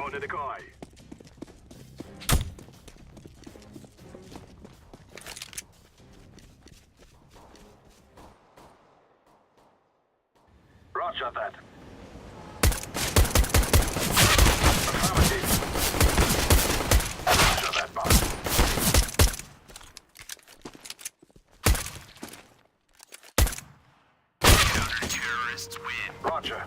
Throwing a decoy. Roger that. Affirmative. Roger that, boss. Counter-terrorists win. Roger.